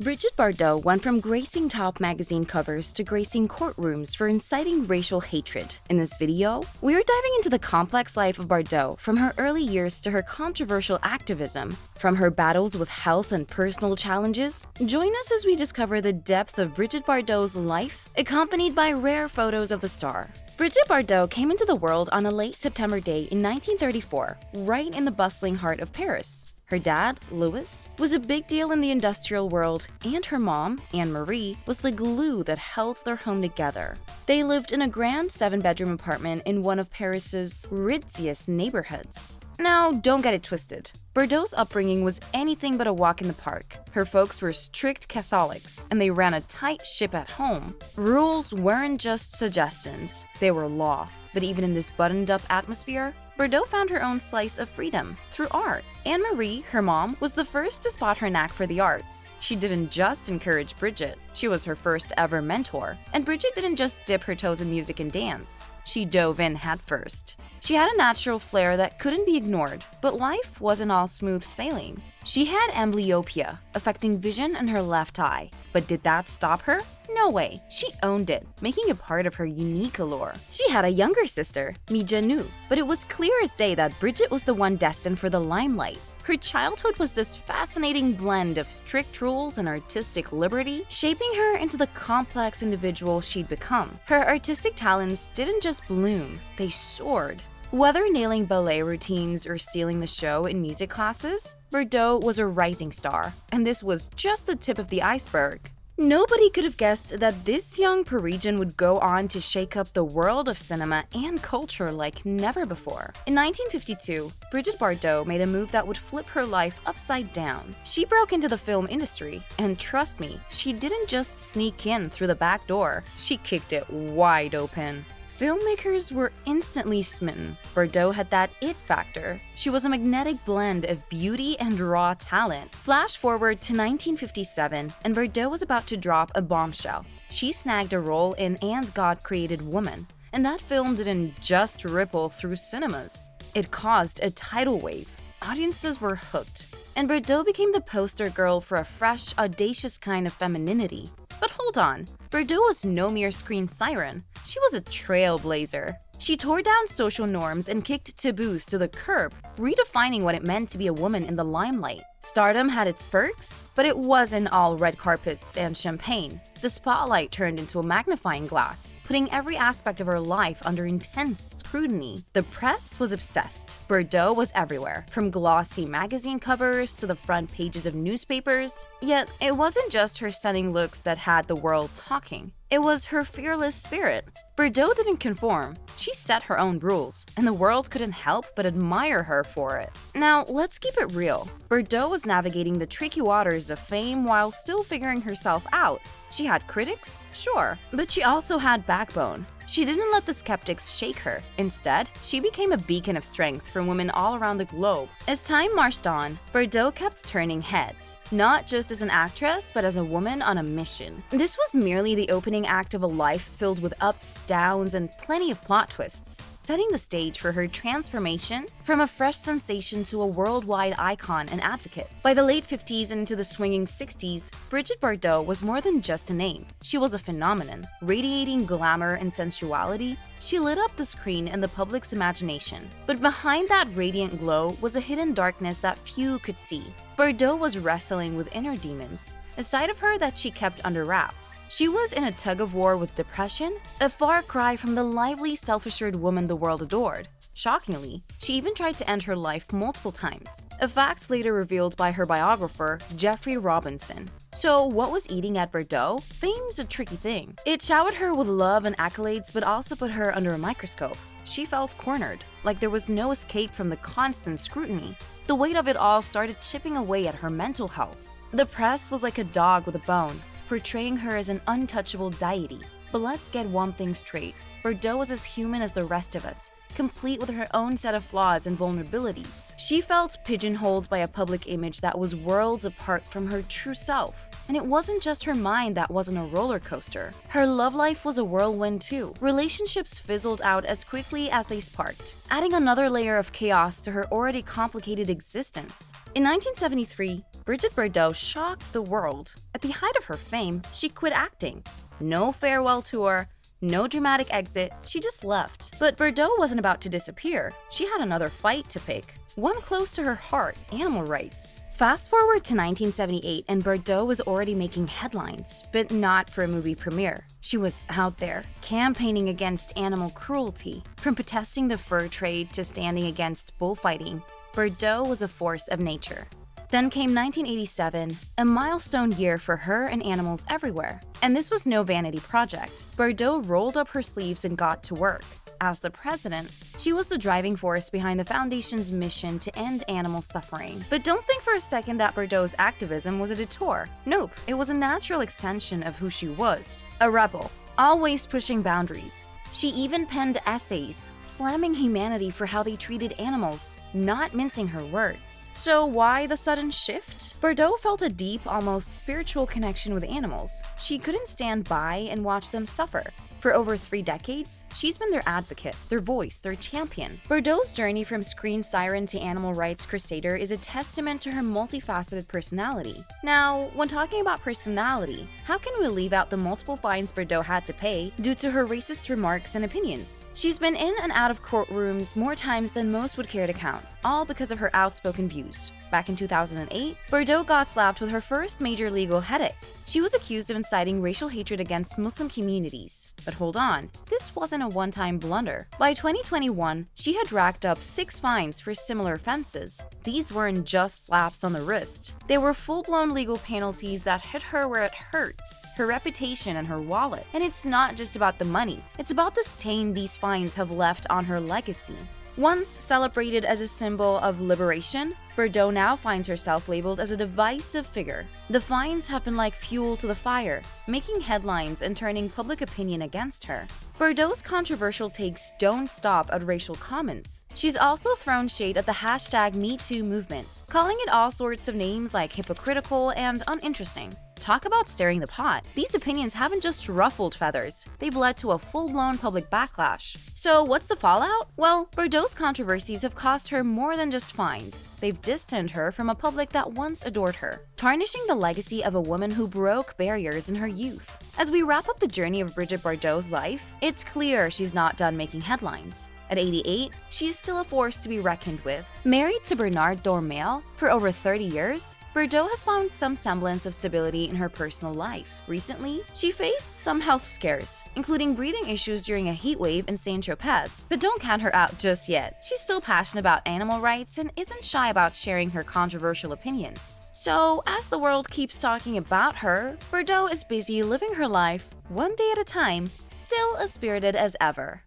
Brigitte Bardot went from gracing top magazine covers to gracing courtrooms for inciting racial hatred. In this video, we are diving into the complex life of Bardot, from her early years to her controversial activism, from her battles with health and personal challenges. Join us as we discover the depth of Brigitte Bardot's life, accompanied by rare photos of the star. Brigitte Bardot came into the world on a late September day in 1934, right in the bustling heart of Paris. Her dad, Louis, was a big deal in the industrial world, and her mom, Anne-Marie, was the glue that held their home together. They lived in a grand 7-bedroom apartment in one of Paris's ritziest neighborhoods. Now, don't get it twisted. Bardot's upbringing was anything but a walk in the park. Her folks were strict Catholics, and they ran a tight ship at home. Rules weren't just suggestions, they were law. But even in this buttoned-up atmosphere, Bardot found her own slice of freedom through art. Anne-Marie, her mom, was the first to spot her knack for the arts. She didn't just encourage Brigitte, she was her first ever mentor. And Brigitte didn't just dip her toes in music and dance. She dove in headfirst. She had a natural flair that couldn't be ignored, but life wasn't all smooth sailing. She had amblyopia, affecting vision in her left eye. But did that stop her? No way. She owned it, making it part of her unique allure. She had a younger sister, Mijanu, but it was clear as day that Brigitte was the one destined for the limelight. Her childhood was this fascinating blend of strict rules and artistic liberty, shaping her into the complex individual she'd become. Her artistic talents didn't just bloom, they soared. Whether nailing ballet routines or stealing the show in music classes, Bardot was a rising star, and this was just the tip of the iceberg. Nobody could have guessed that this young Parisian would go on to shake up the world of cinema and culture like never before. In 1952, Brigitte Bardot made a move that would flip her life upside down. She broke into the film industry, and trust me, she didn't just sneak in through the back door, she kicked it wide open. Filmmakers were instantly smitten. Bardot had that it factor. She was a magnetic blend of beauty and raw talent. Flash forward to 1957, and Bardot was about to drop a bombshell. She snagged a role in And God Created Woman, and that film didn't just ripple through cinemas. It caused a tidal wave. Audiences were hooked, and Bardot became the poster girl for a fresh, audacious kind of femininity. But hold on, Bardot was no mere screen siren. She was a trailblazer. She tore down social norms and kicked taboos to the curb, redefining what it meant to be a woman in the limelight. Stardom had its perks, but it wasn't all red carpets and champagne. The spotlight turned into a magnifying glass, putting every aspect of her life under intense scrutiny. The press was obsessed. Bardot was everywhere, from glossy magazine covers to the front pages of newspapers. Yet, it wasn't just her stunning looks that had the world talking. It was her fearless spirit. Bardot didn't conform. She set her own rules, and the world couldn't help but admire her for it. Now, let's keep it real. Bardot was navigating the tricky waters of fame while still figuring herself out. She had critics, sure, but she also had backbone. She didn't let the skeptics shake her. Instead, she became a beacon of strength for women all around the globe. As time marched on, Bardot kept turning heads, not just as an actress, but as a woman on a mission. This was merely the opening act of a life filled with ups, downs, and plenty of plot twists, setting the stage for her transformation from a fresh sensation to a worldwide icon and advocate. By the late 50s and into the swinging 60s, Brigitte Bardot was more than just a name. She was a phenomenon, radiating glamour and sensuality. She lit up the screen and the public's imagination. But behind that radiant glow was a hidden darkness that few could see. Bardot was wrestling with inner demons, a side of her that she kept under wraps. She was in a tug-of-war with depression, a far cry from the lively, self-assured woman the world adored. Shockingly, she even tried to end her life multiple times, a fact later revealed by her biographer, Jeffrey Robinson. So what was eating at Bardot? Fame's a tricky thing. It showered her with love and accolades, but also put her under a microscope. She felt cornered, like there was no escape from the constant scrutiny. The weight of it all started chipping away at her mental health. The press was like a dog with a bone, portraying her as an untouchable deity. But let's get one thing straight. Bardot was as human as the rest of us, complete with her own set of flaws and vulnerabilities. She felt pigeonholed by a public image that was worlds apart from her true self. And it wasn't just her mind that wasn't a roller coaster. Her love life was a whirlwind too. Relationships fizzled out as quickly as they sparked, adding another layer of chaos to her already complicated existence. In 1973, Brigitte Bardot shocked the world. At the height of her fame, she quit acting. No farewell tour, no dramatic exit, she just left. But Bardot wasn't about to disappear. She had another fight to pick, one close to her heart: animal rights. Fast forward to 1978 and Bardot was already making headlines, but not for a movie premiere. She was out there, campaigning against animal cruelty. From protesting the fur trade to standing against bullfighting, Bardot was a force of nature. Then came 1987, a milestone year for her and animals everywhere. And this was no vanity project. Bardot rolled up her sleeves and got to work. As the president, she was the driving force behind the foundation's mission to end animal suffering. But don't think for a second that Bardot's activism was a detour. Nope, it was a natural extension of who she was. A rebel, always pushing boundaries. She even penned essays, slamming humanity for how they treated animals, not mincing her words. So why the sudden shift? Bardot felt a deep, almost spiritual connection with animals. She couldn't stand by and watch them suffer. For over 3 decades, she's been their advocate, their voice, their champion. Bardot's journey from screen siren to animal rights crusader is a testament to her multifaceted personality. Now, when talking about personality, how can we leave out the multiple fines Bardot had to pay due to her racist remarks and opinions? She's been in and out of courtrooms more times than most would care to count, all because of her outspoken views. Back in 2008, Bardot got slapped with her first major legal headache. She was accused of inciting racial hatred against Muslim communities. But hold on, this wasn't a one-time blunder. By 2021, she had racked up 6 fines for similar offenses. These weren't just slaps on the wrist. They were full-blown legal penalties that hit her where it hurts, her reputation and her wallet. And it's not just about the money, it's about the stain these fines have left on her legacy. Once celebrated as a symbol of liberation, Bardot now finds herself labeled as a divisive figure. The fines have been like fuel to the fire, making headlines and turning public opinion against her. Bardot's controversial takes don't stop at racial comments. She's also thrown shade at the hashtag #MeToo movement, calling it all sorts of names like hypocritical and uninteresting. Talk about stirring the pot. These opinions haven't just ruffled feathers, they've led to a full-blown public backlash. So what's the fallout? Well, Bardot's controversies have cost her more than just fines. They've distanced her from a public that once adored her, tarnishing the legacy of a woman who broke barriers in her youth. As we wrap up the journey of Brigitte Bardot's life, it's clear she's not done making headlines. At 88, she is still a force to be reckoned with. Married to Bernard Dormel for over 30 years, Bardot has found some semblance of stability in her personal life. Recently, she faced some health scares, including breathing issues during a heat wave in Saint-Tropez. But don't count her out just yet. She's still passionate about animal rights and isn't shy about sharing her controversial opinions. So, as the world keeps talking about her, Bardot is busy living her life, one day at a time, still as spirited as ever.